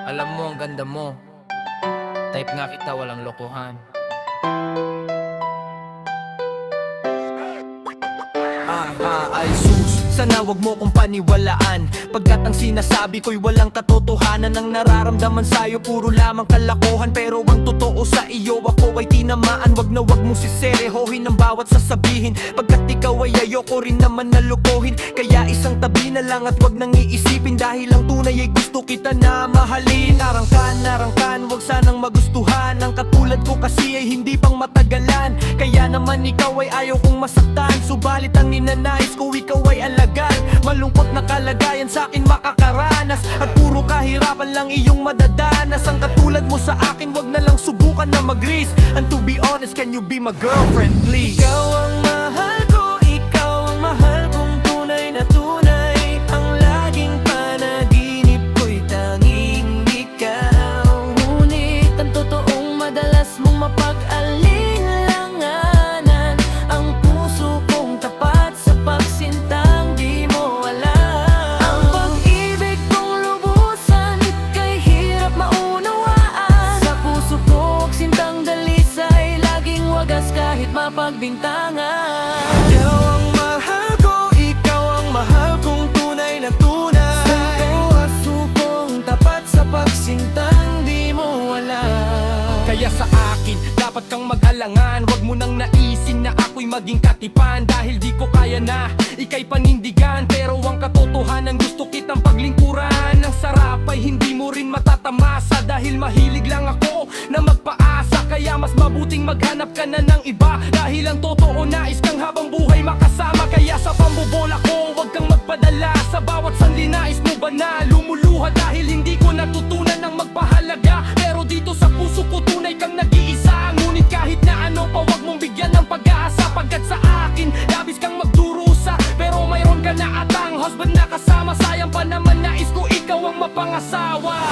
Alam mo ang ganda mo, type nga kita walang lokohan. Ay sus, sana wag mo kong paniwalaan, pagkat ang sinasabi ko'y walang katotohanan. Ang nararamdaman sa'yo puro lamang kalokohan, pero ang totoo sa iyo ako ay tinamaan. Wag na wag mong siserehohin ang bawat sasabihin, pagkat ikaw ay ayoko rin naman nalukohin. Kaya isang tabi na lang at wag nang iisipin, dahil ang tunay ay gusto kita na mahalin. Narangkan, wag sanang magustuhan, ang katulad ko kasi ay hindi pang matagalan. Kaya naman ikaw ay ayaw kong masaktan, subalit ang ninanais ko ikaw ay alagaan. Malungkot na kalagayan sa akin makakaranas, at puro kahirapan lang iyong madadanas. Ang katulad mo sa akin wag na lang subukan na mag-risk. And to be honest, can you be my girlfriend please? Ikaw ang mahal ko, ikaw ang mahal kong tunay na tunay. Ang laging panaginip ko'y tanging ikaw. Ngunit ang totoong madalas mong mapag-alinlanganan. Ang puso kong tapat sa pagsintang di mo alam. Ang pag-ibig kong lubusan kay hirap maunawaan. Sa puso ko sintang dalisay, laging wagas kahit mapagbintangan. Ikaw ang mahal ko, ikaw ang mahal kong tunay na tunay. Sa puso kong tapat sa pagsintang di mo alam. Kaya sa akin, dapat kang mag-alangan, wag mo nang naisin na ako'y maging katipan. Dahil di ko kaya na ika'y panindigan, pero ang katotohanan gusto kitang paglingkuran. Ang sarap ay hindi mo rin matatamasa, dahil mahilig lang ako na magpaasa. Kaya mas mabuting maghanap ka na ng iba, dahil ang totoo nais kang habang buhay makasama. Kaya sa pambobola ko, wag kang magpadala, sa bawat sanli nais mo ba na lumuluha. Dahil hindi ko natutunan ng magpahalaga, pero dito sa puso ko tunay kang nag-iisa. Ngunit kahit na ano pa, wag mong bigyan ng pag-asa, pagkat sa akin labis kang magdurusa. Pero mayroon ka na atang husband na kasama, sayang pa naman nais ko ikaw ang mapangasawa.